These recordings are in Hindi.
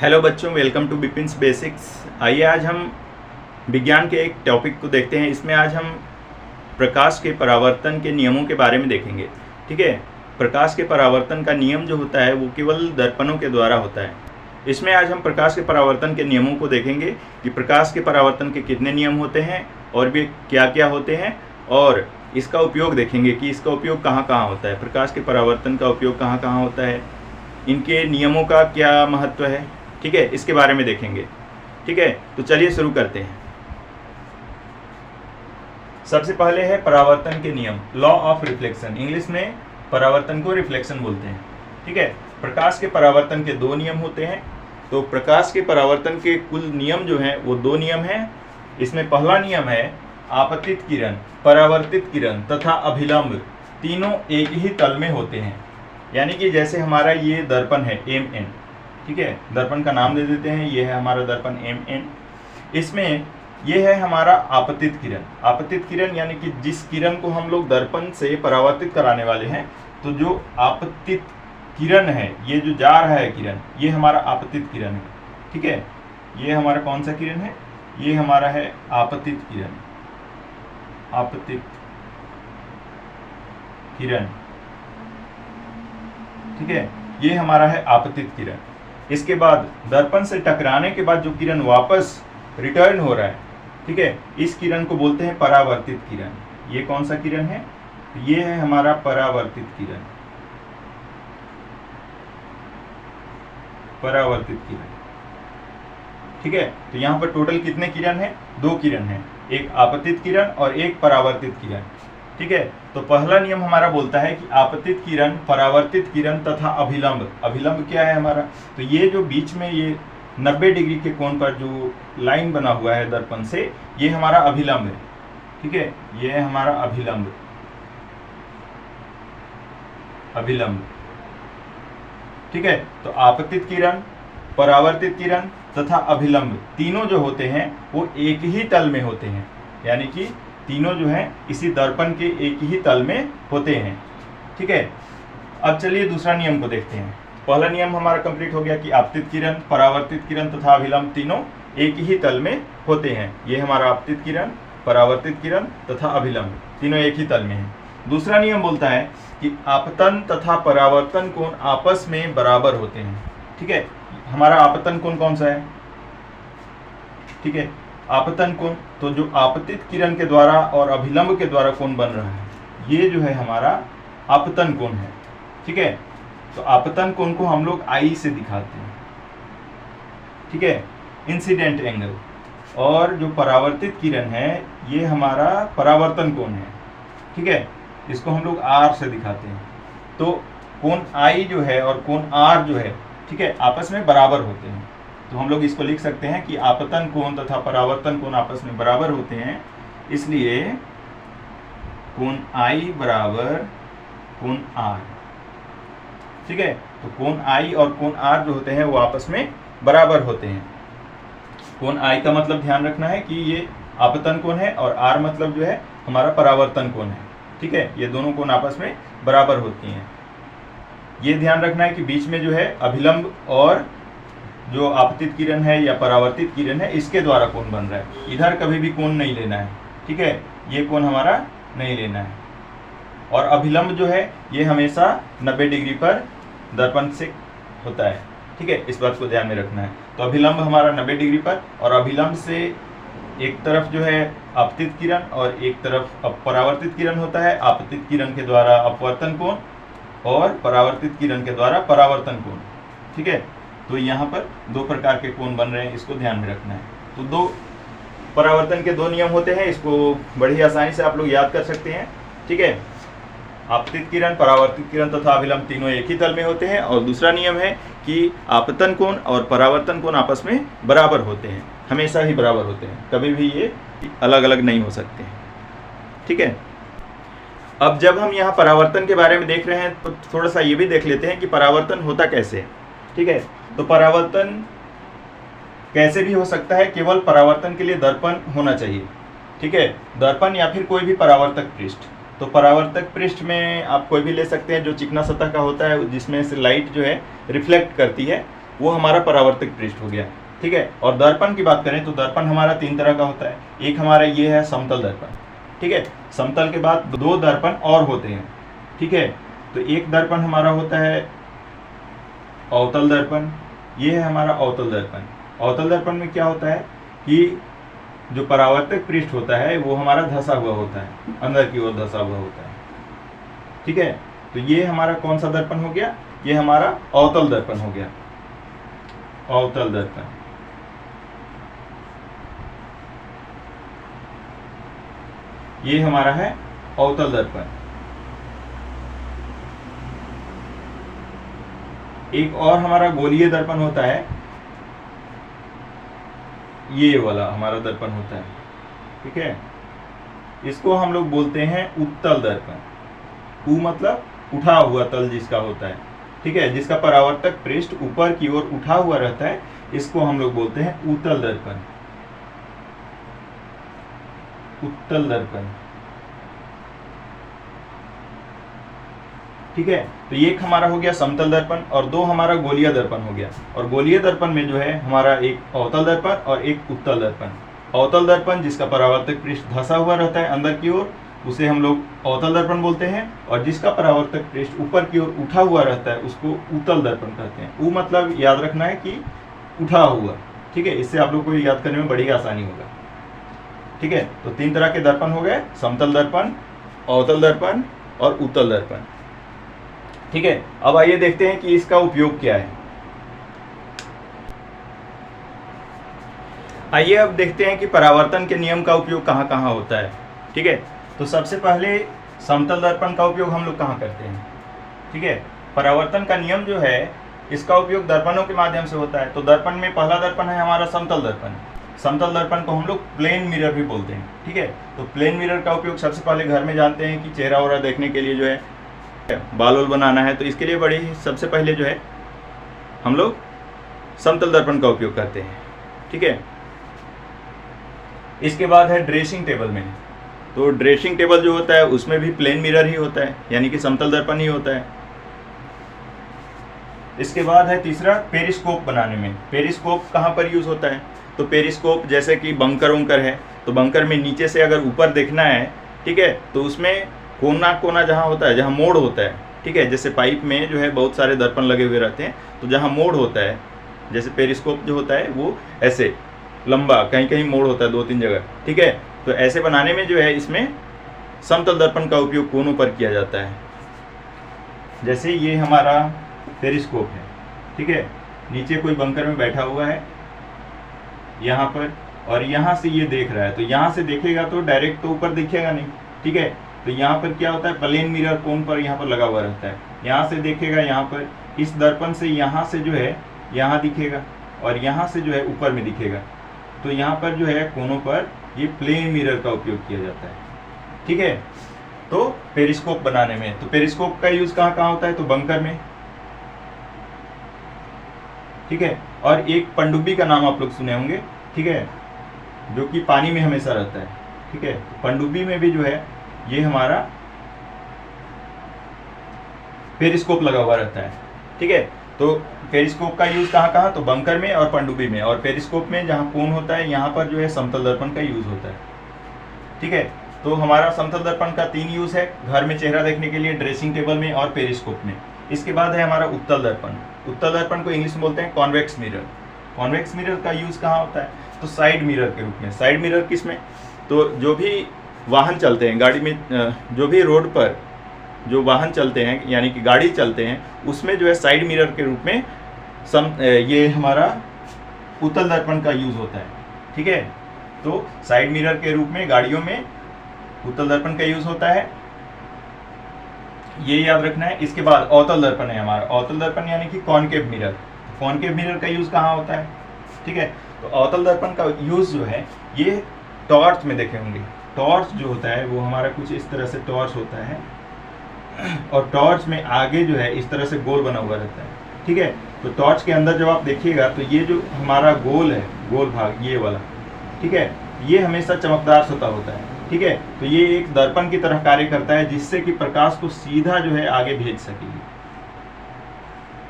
हेलो बच्चों, वेलकम टू बिपिन्स बेसिक्स। आइए आज हम विज्ञान के एक टॉपिक को देखते हैं। इसमें आज हम प्रकाश के परावर्तन के नियमों के बारे में देखेंगे। ठीक है, प्रकाश के परावर्तन का नियम जो होता है वो केवल दर्पणों के द्वारा होता है। इसमें आज हम प्रकाश के परावर्तन के नियमों को देखेंगे कि प्रकाश के परावर्तन के कितने नियम होते हैं और भी क्या क्या होते हैं, और इसका उपयोग देखेंगे कि इसका उपयोग कहाँ कहाँ होता है। प्रकाश के परावर्तन का उपयोग कहाँ कहाँ होता है, इनके नियमों का क्या महत्व है। ठीक है, इसके बारे में देखेंगे। ठीक है, तो चलिए शुरू करते हैं। सबसे पहले है परावर्तन के नियम, लॉ ऑफ रिफ्लेक्शन। इंग्लिश में परावर्तन को रिफ्लेक्शन बोलते हैं। ठीक है, प्रकाश के परावर्तन के दो नियम होते हैं। तो प्रकाश के परावर्तन के कुल नियम जो हैं वो दो नियम हैं। इसमें पहला नियम है आपतित किरण, परावर्तित किरण तथा अभिलंब तीनों एक ही तल में होते हैं। यानी कि जैसे हमारा ये दर्पण है MN, ठीक है, दर्पण का नाम दे देते हैं, ये है हमारा दर्पण MN। इसमें ये है हमारा आपतित किरण। आपतित किरण यानी कि जिस किरण को हम लोग दर्पण से परावर्तित कराने वाले हैं, तो जो आपतित किरण है, ये जो जा रहा है किरण, ये हमारा आपतित किरण है। ठीक है, ये हमारा कौन सा किरण है, ये हमारा है आपतित किरण। आपतित किरण, ठीक है, ये हमारा है आपतित किरण। इसके बाद दर्पण से टकराने के बाद जो किरण वापस रिटर्न हो रहा है, ठीक है, इस किरण को बोलते हैं परावर्तित किरण। ये कौन सा किरण है, ये है हमारा परावर्तित किरण। परावर्तित किरण, ठीक है। तो यहाँ पर टोटल कितने किरण हैं, दो किरण हैं, एक आपतित किरण और एक परावर्तित किरण। ठीक है, तो पहला नियम हमारा बोलता है कि आपतित किरण, परावर्तित किरण तथा अभिलंब। अभिलंब क्या है हमारा, तो ये जो बीच में ये 90 डिग्री के कोण पर जो लाइन बना हुआ है दर्पण से, ये हमारा अभिलंब है। ठीक है, ये है हमारा अभिलंब। अभिलंब, ठीक है। तो आपतित किरण, परावर्तित किरण तथा अभिलंब तीनों जो होते हैं वो एक ही तल में होते हैं। यानी कि तीनों जो हैं इसी दर्पण के एक ही तल में होते हैं। ठीक है, अब चलिए दूसरा नियम को देखते हैं। पहला नियम हमारा कंप्लीट हो गया कि आपतित किरण, परावर्तित किरण तथा अभिलंब तीनों एक ही तल में होते हैं। ये हमारा आपतित किरण, परावर्तित किरण तथा अभिलंब तीनों एक ही तल में हैं। दूसरा नियम बोलता है कि आपतन तथा परावर्तन कोण आपस में बराबर होते हैं। ठीक है, हमारा आपतन कोण कौन सा है, ठीक है, आपतन कोण, तो जो आपतित किरण के द्वारा और अभिलंब के द्वारा कोण बन रहा है, ये जो है हमारा आपतन कोण है। ठीक है, तो आपतन कोण को हम लोग I से दिखाते हैं। ठीक है, इंसिडेंट एंगल। और जो परावर्तित किरण है, ये हमारा परावर्तन कोण है। ठीक है, इसको हम लोग R से दिखाते हैं। तो कोण I जो है और कोण R जो है, ठीक है, आपस में बराबर होते हैं। तो हम लोग इसको लिख सकते हैं कि आपतन कोण तथा परावर्तन कोण आपस में बराबर होते हैं, इसलिए कोण I बराबर कोण R। ठीक है, तो कोण I और कोण R जो होते हैं वो आपस में बराबर होते हैं। कोण I का मतलब ध्यान रखना है कि ये आपतन कोण है, और R मतलब जो है हमारा परावर्तन कोण है। ठीक है, ये दोनों कोण आपस में बराबर होती हैं। ये ध्यान रखना है कि बीच में जो है अभिलंब और जो आपतित किरण है या परावर्तित किरण है, इसके द्वारा कोण बन रहा है। इधर कभी भी कोण नहीं लेना है। ठीक है, ये कोण हमारा नहीं लेना है। और अभिलंब जो है ये हमेशा 90 डिग्री पर दर्पण से होता है। ठीक है, इस बात को ध्यान में रखना है। तो अभिलंब हमारा 90 डिग्री पर, और अभिलंब से एक तरफ जो है आपतित किरण और एक तरफ परावर्तित किरण होता है। आपतित किरण के द्वारा अपवर्तन कोण और परावर्तित किरण के द्वारा परावर्तन कोण। ठीक है, तो यहाँ पर दो प्रकार के कोण बन रहे हैं, इसको ध्यान में रखना है। तो दो परावर्तन के दो नियम होते हैं, इसको बड़ी आसानी से आप लोग याद कर सकते हैं। ठीक है, आपतित किरण, परावर्तित किरण तथा अभिलंब तीनों एक ही तल में होते हैं। और दूसरा नियम है कि आपतन कोण और परावर्तन कोण आपस में बराबर होते हैं, हमेशा ही बराबर होते हैं, कभी भी ये अलग अलग नहीं हो सकते। ठीक है, अब जब हम यहाँ परावर्तन के बारे में देख रहे हैं तो थोड़ा सा ये भी देख लेते हैं कि परावर्तन होता कैसे है। ठीक है, तो परावर्तन कैसे भी हो सकता है, केवल परावर्तन के लिए दर्पण होना चाहिए। ठीक है, दर्पण या फिर कोई भी परावर्तक पृष्ठ। तो परावर्तक पृष्ठ में आप कोई भी ले सकते हैं जो चिकना सतह का होता है, जिसमें से लाइट जो है रिफ्लेक्ट करती है, वो हमारा परावर्तक पृष्ठ हो गया। ठीक है, और दर्पण की बात करें तो दर्पण हमारा 3 तरह का होता है। एक हमारा ये है समतल दर्पण। ठीक है, समतल के बाद 2 दर्पण और होते हैं। ठीक है, तो एक दर्पण हमारा होता है अवतल दर्पण, ये है हमारा अवतल दर्पण। अवतल दर्पण में क्या होता है कि जो परावर्तक पृष्ठ होता है वो हमारा धंसा हुआ होता है, अंदर की ओर धंसा हुआ होता है। ठीक है, तो ये हमारा कौन सा दर्पण हो गया, ये हमारा अवतल दर्पण हो गया, अवतल दर्पण। ये हमारा है अवतल दर्पण। एक और हमारा गोलीय दर्पण होता है, ये वाला हमारा दर्पण होता है। ठीक है, इसको हम लोग बोलते हैं उत्तल दर्पण। उ मतलब उठा हुआ तल जिसका होता है। ठीक है, जिसका परावर्तक पृष्ठ ऊपर की ओर उठा हुआ रहता है, इसको हम लोग बोलते हैं उत्तल दर्पण, उत्तल दर्पण। ठीक है, तो ये एक हमारा हो गया समतल दर्पण और 2 हमारा गोलीय दर्पण हो गया। और गोलीय दर्पण में जो है हमारा एक अवतल दर्पण और एक उत्तल दर्पण। अवतल दर्पण जिसका परावर्तक पृष्ठ धंसा हुआ रहता है अंदर की ओर, उसे हम लोग अवतल दर्पण बोलते हैं। और जिसका परावर्तक पृष्ठ ऊपर की ओर उठा हुआ रहता है उसको उत्तल दर्पण कहते हैं। उ मतलब याद रखना है कि उठा हुआ। ठीक है, इससे आप लोग को याद करने में बड़ी आसानी होगा। ठीक है, तो 3 तरह के दर्पण हो गए, समतल दर्पण, अवतल दर्पण और उत्तल दर्पण। ठीक है, अब आइए देखते हैं कि इसका उपयोग क्या है। आइए अब देखते हैं कि परावर्तन के नियम का उपयोग कहाँ कहाँ होता है। ठीक है, तो सबसे पहले समतल दर्पण का उपयोग हम लोग कहाँ करते हैं। ठीक है, परावर्तन का नियम जो है इसका उपयोग दर्पणों के माध्यम से होता है। तो दर्पण में पहला दर्पण है हमारा समतल दर्पण। समतल दर्पण को हम लोग प्लेन मिरर भी बोलते हैं। ठीक है, तो प्लेन मिरर का उपयोग सबसे पहले घर में जानते हैं कि चेहरा वगैरह देखने के लिए जो है, बाल वाल बनाना है, तो इसके लिए बड़ी सबसे पहले जो है हम लोग समतल दर्पण का उपयोग करते हैं। ठीक है, इसके बाद है ड्रेसिंग टेबल में। तो ड्रेसिंग टेबल जो होता है उसमें भी प्लेन मिरर ही होता है, यानी कि समतल दर्पण ही होता है। इसके बाद है तीसरा पेरिस्कोप बनाने में। पेरिस्कोप कहाँ पर यूज होता है, तो पेरिस्कोप जैसे कि बंकर वंकर है, तो बंकर में नीचे से अगर ऊपर देखना है, ठीक है, तो उसमें कोना कोना जहाँ होता है, जहाँ मोड़ होता है, ठीक है, जैसे पाइप में जो है बहुत सारे दर्पण लगे हुए रहते हैं, तो जहाँ मोड़ होता है, जैसे पेरिस्कोप जो होता है वो ऐसे लंबा कहीं कहीं मोड़ होता है 2-3 जगह। ठीक है, तो ऐसे बनाने में जो है इसमें समतल दर्पण का उपयोग कोनों पर किया जाता है। जैसे ये हमारा पेरिस्कोप है, ठीक है, नीचे कोई बंकर में बैठा हुआ है यहाँ पर, और यहाँ से ये देख रहा है, तो यहाँ से देखेगा तो डायरेक्ट तो ऊपर दिखेगा नहीं। ठीक है, तो यहाँ पर क्या होता है, प्लेन मिरर कोन पर यहाँ पर लगा हुआ रहता है। यहाँ से देखेगा, यहाँ पर इस दर्पण से यहाँ से जो है यहाँ दिखेगा, और यहाँ से जो है ऊपर में दिखेगा। तो यहाँ पर जो है कोनों पर ये प्लेन मिरर का उपयोग किया जाता है। ठीक है, तो पेरिस्कोप बनाने में, तो पेरिस्कोप का यूज कहाँ कहाँ होता है, तो बंकर में। ठीक है, और एक पनडुब्बी का नाम आप लोग सुने होंगे, ठीक है, जो कि पानी में हमेशा रहता है। ठीक है, तो पनडुब्बी में भी जो है ये हमारा पेरिस्कोप लगा हुआ रहता है। ठीक है, तो पेरिस्कोप का यूज कहाँ कहाँ, तो बंकर में और पनडुब्बी में। और पेरिस्कोप में जहाँ कोन होता है यहाँ पर जो है समतल दर्पण का यूज होता है। ठीक है, तो हमारा समतल दर्पण का 3 यूज है, घर में चेहरा देखने के लिए, ड्रेसिंग टेबल में और पेरिस्कोप में। इसके बाद है हमारा उत्तल दर्पण। उत्तल दर्पण को इंग्लिश में बोलते हैं कॉन्वेक्स मिरर। कॉन्वेक्स मिरर का यूज कहाँ होता है, तो साइड मिरर के रूप में। साइड मिरर किस में, तो जो भी वाहन चलते हैं गाड़ी में, जो भी रोड पर जो वाहन चलते हैं यानी कि गाड़ी चलते हैं, उसमें जो है साइड मिरर के रूप में ये हमारा उत्तल दर्पण का यूज होता है। ठीक है, तो साइड मिरर के रूप में गाड़ियों में उत्तल दर्पण का यूज होता है, ये याद रखना है। इसके बाद अवतल दर्पण है हमारा। अवतल दर्पण यानी कि कॉनकेव मिरर। कॉनकेव मिरर का यूज कहाँ होता है, ठीक है, तो अवतल दर्पण का यूज जो है ये टॉर्च में देखे होंगे। टॉर्च जो होता है वो हमारा कुछ इस तरह से टॉर्च होता है, और टॉर्च में आगे जो है इस तरह से गोल बना हुआ रहता है। ठीक है, तो टॉर्च के अंदर जब आप देखिएगा तो ये जो हमारा गोल है, गोल भाग ये वाला, ठीक है, ये हमेशा चमकदार सतह होता है। ठीक है, तो ये एक दर्पण की तरह कार्य करता है, जिससे कि प्रकाश को सीधा जो है आगे भेज सकेगी।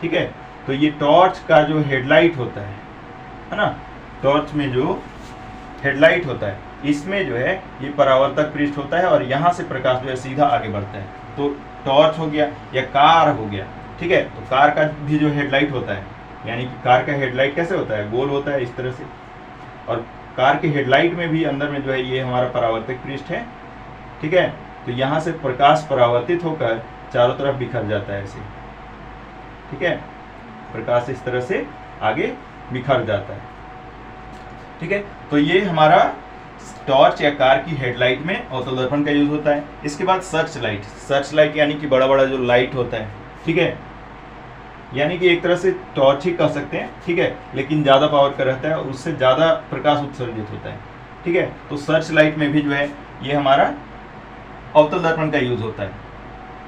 ठीक है, तो ये टॉर्च का जो हेडलाइट होता है ना, टॉर्च में जो हेडलाइट होता है इसमें जो है ये परावर्तक पृष्ठ होता है और यहाँ से प्रकाश जो है सीधा आगे बढ़ता है। तो टॉर्च हो गया या कार हो गया, ठीक है। तो कार का भी जो हेडलाइट होता है, यानी कि कार का हेडलाइट कैसे होता है, गोल होता है इस तरह से, और कार के हेडलाइट में भी अंदर में जो है ये हमारा परावर्तक पृष्ठ है, ठीक है। तो यहाँ से प्रकाश परावर्तित होकर चारों तरफ बिखर जाता है ऐसे, ठीक है। प्रकाश इस तरह से आगे बिखर जाता है, ठीक है। तो ये हमारा टॉर्च या कार की हेडलाइट में अवतल दर्पण का यूज होता है। इसके बाद सर्च लाइट, सर्च लाइट यानी कि बड़ा बड़ा जो लाइट होता है, ठीक है, यानी कि एक तरह से टॉर्च ही कह सकते हैं, ठीक है, लेकिन ज़्यादा पावर का रहता है और उससे ज़्यादा प्रकाश उत्सर्जित होता है, ठीक है। तो सर्च लाइट में भी जो है ये हमारा अवतल दर्पण का यूज होता है,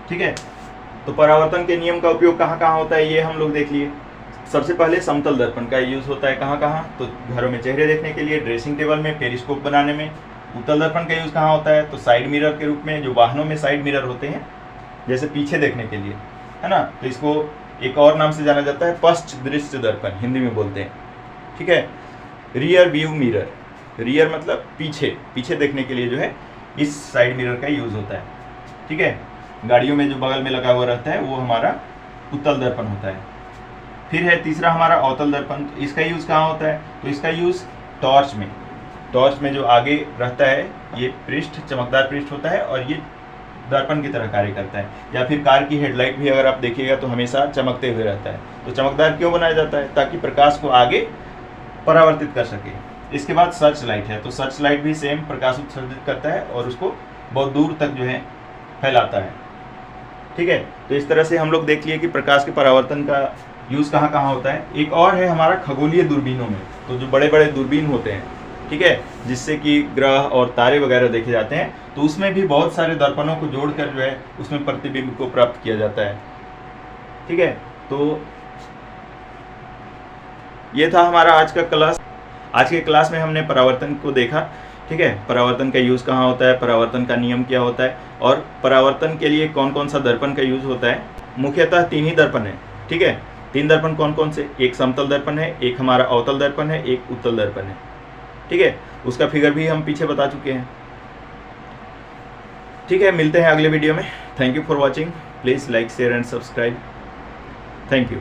ठीक है। तो परावर्तन के नियम का उपयोग कहाँ कहाँ होता है ये हम लोग देख लिए। सबसे पहले समतल दर्पण का यूज होता है कहाँ कहाँ, तो घरों में चेहरे देखने के लिए, ड्रेसिंग टेबल में, पेरिस्कोप बनाने में। उत्तल दर्पण का यूज कहाँ होता है, तो साइड मिरर के रूप में, जो वाहनों में साइड मिरर होते हैं जैसे पीछे देखने के लिए, है ना। तो इसको एक और नाम से जाना जाता है पश्च दृश्य दर्पण, हिंदी में बोलते हैं, ठीक है। रियर व्यू मिरर, रियर मतलब पीछे, पीछे देखने के लिए जो है इस साइड मिरर का यूज होता है, ठीक है। गाड़ियों में जो बगल में लगा हुआ रहता है वो हमारा उत्तल दर्पण होता है। फिर है तीसरा हमारा अवतल दर्पण। इसका यूज कहाँ होता है, तो इसका यूज टॉर्च में, टॉर्च में जो आगे रहता है ये पृष्ठ चमकदार पृष्ठ होता है और ये दर्पण की तरह कार्य करता है। या फिर कार की हेडलाइट भी अगर आप देखिएगा तो हमेशा चमकते हुए रहता है। तो चमकदार क्यों बनाया जाता है, ताकि प्रकाश को आगे परावर्तित कर सके। इसके बाद सर्च लाइट है, तो सर्च लाइट भी सेम प्रकाश उत्सर्जित करता है और उसको बहुत दूर तक जो है फैलाता है, ठीक है। तो इस तरह से हम लोग देख लिए कि प्रकाश के परावर्तन का यूज कहाँ कहाँ होता है। एक और है हमारा खगोलीय दूरबीनों में, तो जो बड़े बड़े दूरबीन होते हैं, ठीक है, जिससे कि ग्रह और तारे वगैरह देखे जाते हैं, तो उसमें भी बहुत सारे दर्पणों को जोड़कर जो है उसमें प्रतिबिंब को प्राप्त किया जाता है, ठीक है। तो ये था हमारा आज का क्लास। आज के क्लास में हमने परावर्तन को देखा, ठीक है, परावर्तन का यूज कहाँ होता है, परावर्तन का नियम क्या होता है और परावर्तन के लिए कौन कौन सा दर्पण का यूज होता है। मुख्यतः 3 ही दर्पण है, ठीक है। 3 दर्पण कौन कौन से, एक समतल दर्पण है, एक हमारा अवतल दर्पण है, एक उत्तल दर्पण है, ठीक है। उसका फिगर भी हम पीछे बता चुके हैं, ठीक है। मिलते हैं अगले वीडियो में। Thank you for watching. Please like, share and subscribe. Thank you.